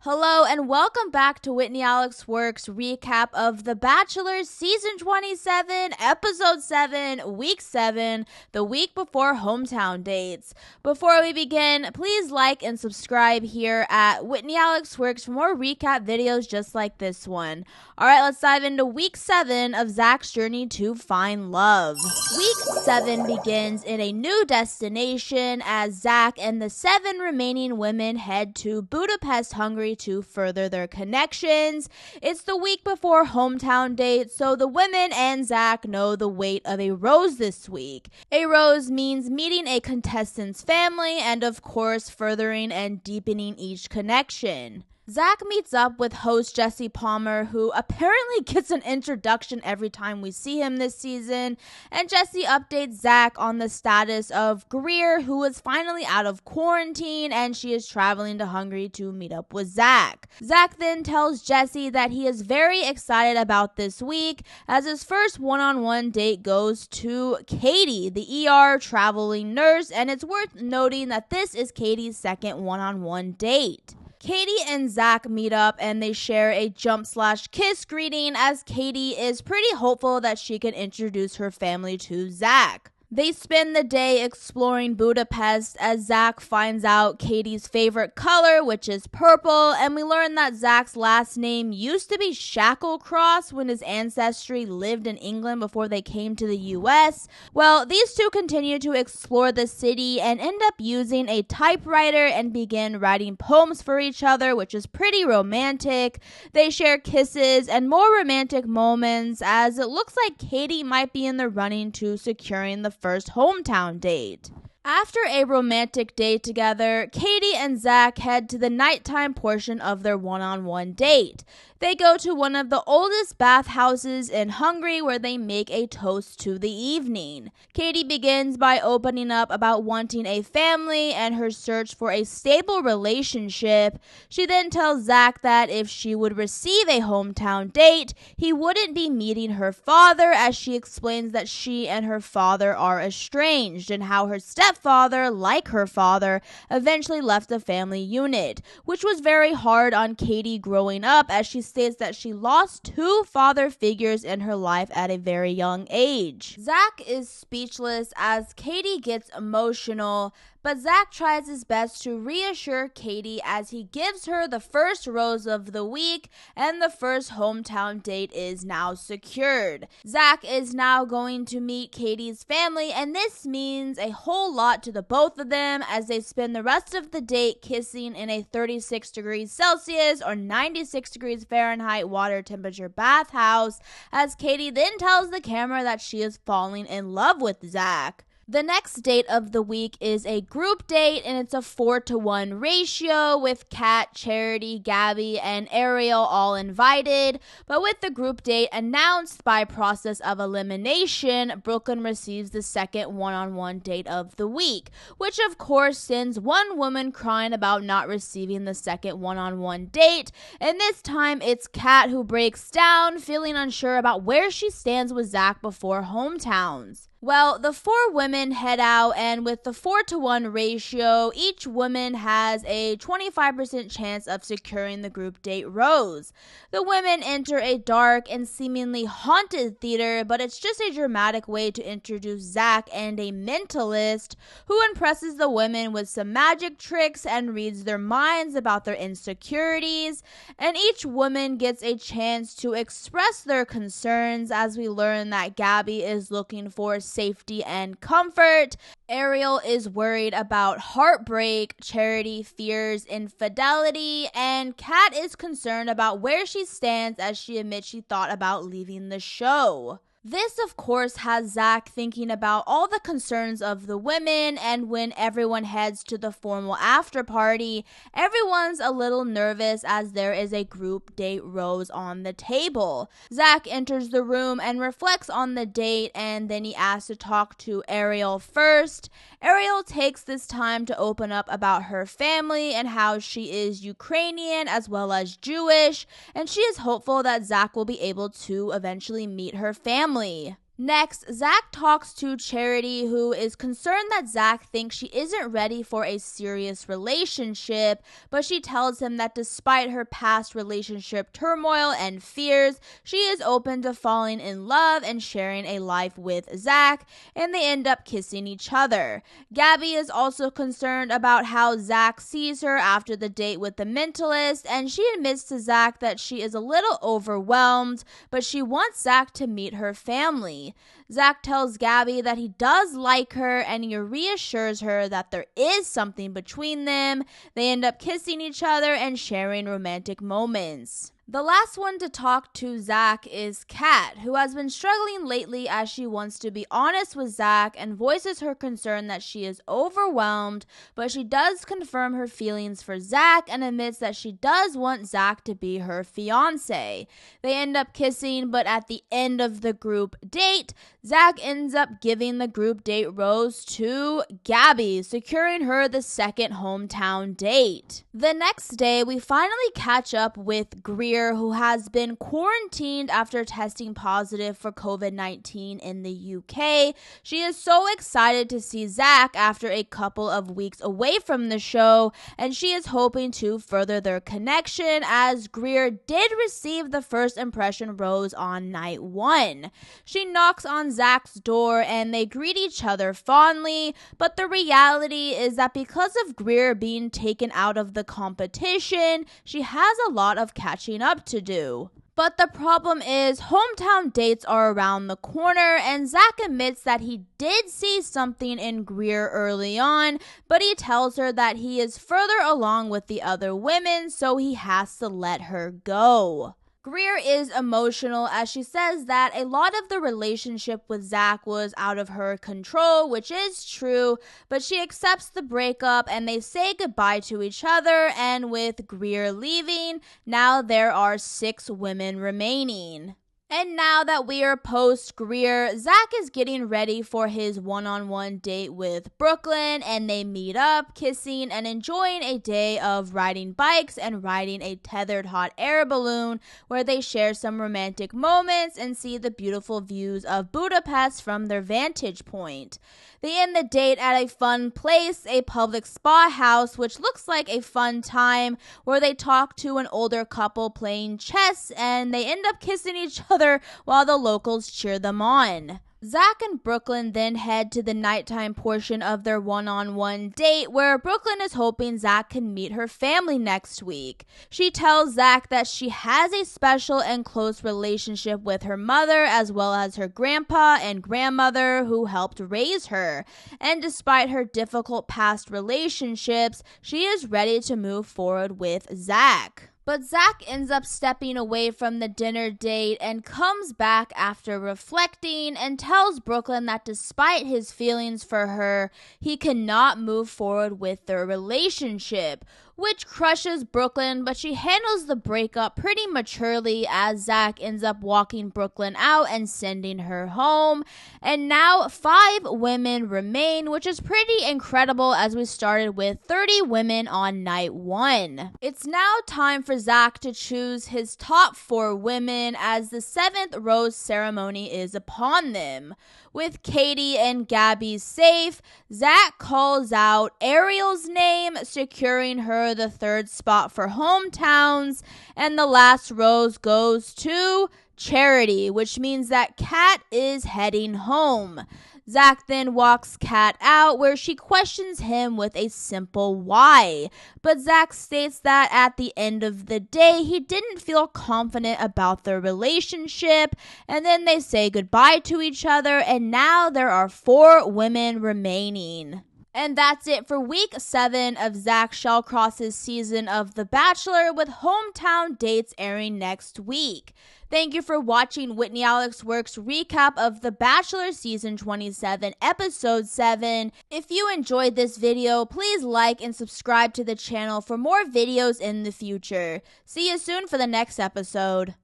Hello and welcome back to Whitney Alex Works recap of The Bachelor Season 27, Episode 7, Week 7, the week before hometown dates. Before we begin, please like and subscribe here at Whitney Alex Works for more recap videos just like this one. Alright, let's dive into Week 7 of Zach's journey to find love. Week 7 begins in a new destination as Zach and the 7 remaining women head to Budapest, Hungary to further their connections. It's the week before hometown dates, so the women and Zach know the weight of a rose this week. A rose means meeting a contestant's family and, of course, furthering and deepening each connection. Zach meets up with host Jesse Palmer, who apparently gets an introduction every time we see him this season, and Jesse updates Zach on the status of Greer, who is finally out of quarantine, and she is traveling to Hungary to meet up with Zach. Zach then tells Jesse that he is very excited about this week, as his first one-on-one date goes to Katie, the ER traveling nurse, and it's worth noting that this is Katie's second one-on-one date. Katie and Zach meet up and they share a jump/kiss greeting as Katie is pretty hopeful that she can introduce her family to Zach. They spend the day exploring Budapest as Zach finds out Katie's favorite color, which is purple, and we learn that Zach's last name used to be Shacklecross when his ancestry lived in England before they came to the US. Well, these two continue to explore the city and end up using a typewriter and begin writing poems for each other, which is pretty romantic. They share kisses and more romantic moments as it looks like Katie might be in the running to securing the first hometown date. After a romantic date together, Katie and Zach head to the nighttime portion of their one-on-one date. They go to one of the oldest bathhouses in Hungary where they make a toast to the evening. Katie begins by opening up about wanting a family and her search for a stable relationship. She then tells Zach that if she would receive a hometown date, he wouldn't be meeting her father, as she explains that she and her father are estranged and how her stepfather, like her father, eventually left the family unit, which was very hard on Katie growing up, as she states that she lost two father figures in her life at a very young age. Zach is speechless as Katie gets emotional, but Zach tries his best to reassure Katie as he gives her the first rose of the week, and the first hometown date is now secured. Zach is now going to meet Katie's family, and this means a whole lot to the both of them as they spend the rest of the date kissing in a 36 degrees Celsius or 96 degrees Fahrenheit water temperature bathhouse, as Katie then tells the camera that she is falling in love with Zach. The next date of the week is a group date, and it's a 4-to-1 ratio with Kat, Charity, Gabby, and Ariel all invited. But with the group date announced by process of elimination, Brooklyn receives the second one-on-one date of the week, which of course sends one woman crying about not receiving the second one-on-one date. And this time it's Kat who breaks down, feeling unsure about where she stands with Zach before hometowns. Well, the four women head out, and with the 4-to-1 ratio, each woman has a 25% chance of securing the group date rose. The women enter a dark and seemingly haunted theater, but it's just a dramatic way to introduce Zach and a mentalist who impresses the women with some magic tricks and reads their minds about their insecurities. And each woman gets a chance to express their concerns, as we learn that Gabby is looking for safety and comfort. Ariel is worried about heartbreak, Charity fears infidelity, and Kat is concerned about where she stands as she admits she thought about leaving the show. This, of course, has Zach thinking about all the concerns of the women, and when everyone heads to the formal after party, everyone's a little nervous as there is a group date rose on the table. Zach enters the room and reflects on the date, and then he asks to talk to Ariel first. Ariel takes this time to open up about her family and how she is Ukrainian as well as Jewish, and she is hopeful that Zach will be able to eventually meet her family. Next, Zach talks to Charity, who is concerned that Zach thinks she isn't ready for a serious relationship, but she tells him that despite her past relationship turmoil and fears, she is open to falling in love and sharing a life with Zach, and they end up kissing each other. Gabby is also concerned about how Zach sees her after the date with the mentalist, and she admits to Zach that she is a little overwhelmed, but she wants Zach to meet her family. Zach tells Gabby that he does like her, and he reassures her that there is something between them. They end up kissing each other and sharing romantic moments. The last one to talk to Zach is Kat, who has been struggling lately as she wants to be honest with Zach and voices her concern that she is overwhelmed, but she does confirm her feelings for Zach and admits that she does want Zach to be her fiance. They end up kissing, but at the end of the group date, Zach ends up giving the group date rose to Gabby, securing her the second hometown date. The next day, we finally catch up with Greer, who has been quarantined after testing positive for COVID-19 in the UK. She is so excited to see Zach after a couple of weeks away from the show, and she is hoping to further their connection as Greer did receive the first impression rose on night 1. She knocks on Zach's door and they greet each other fondly, but the reality is that because of Greer being taken out of the competition, she has a lot of catching up to do. But the problem is hometown dates are around the corner, and Zach admits that he did see something in Greer early on, but he tells her that he is further along with the other women, so he has to let her go. Greer is emotional as she says that a lot of the relationship with Zach was out of her control, which is true, but she accepts the breakup and they say goodbye to each other, and with Greer leaving, now there are 6 women remaining. And now that we are post-Greer, Zach is getting ready for his one-on-one date with Brooklyn, and they meet up, kissing and enjoying a day of riding bikes and riding a tethered hot air balloon where they share some romantic moments and see the beautiful views of Budapest from their vantage point. They end the date at a fun place, a public spa house, which looks like a fun time, where they talk to an older couple playing chess, and they end up kissing each other while the locals cheer them on. Zach and Brooklyn then head to the nighttime portion of their one-on-one date, where Brooklyn is hoping Zach can meet her family next week. She tells Zach that she has a special and close relationship with her mother as well as her grandpa and grandmother who helped raise her. And despite her difficult past relationships, she is ready to move forward with Zach. But Zach ends up stepping away from the dinner date and comes back after reflecting and tells Brooklyn that despite his feelings for her, he cannot move forward with their relationship, which crushes Brooklyn, but she handles the breakup pretty maturely as Zach ends up walking Brooklyn out and sending her home. And now 5 women remain, which is pretty incredible as we started with 30 women on night 1. It's now time for Zach to choose his top 4 women as the 7th rose ceremony is upon them. With Katie and Gabby safe, Zach calls out Ariel's name, securing her the 3rd spot for hometowns, and the last rose goes to Charity, which means that Kat is heading home. Zach then walks Kat out, where she questions him with a simple why. But Zach states that at the end of the day, he didn't feel confident about their relationship, and then they say goodbye to each other, and now there are 4 women remaining. And that's it for week 7 of Zach Shallcross's season of The Bachelor, with hometown dates airing next week. Thank you for watching Whitney Alex Works' recap of The Bachelor Season 27, Episode 7. If you enjoyed this video, please like and subscribe to the channel for more videos in the future. See you soon for the next episode.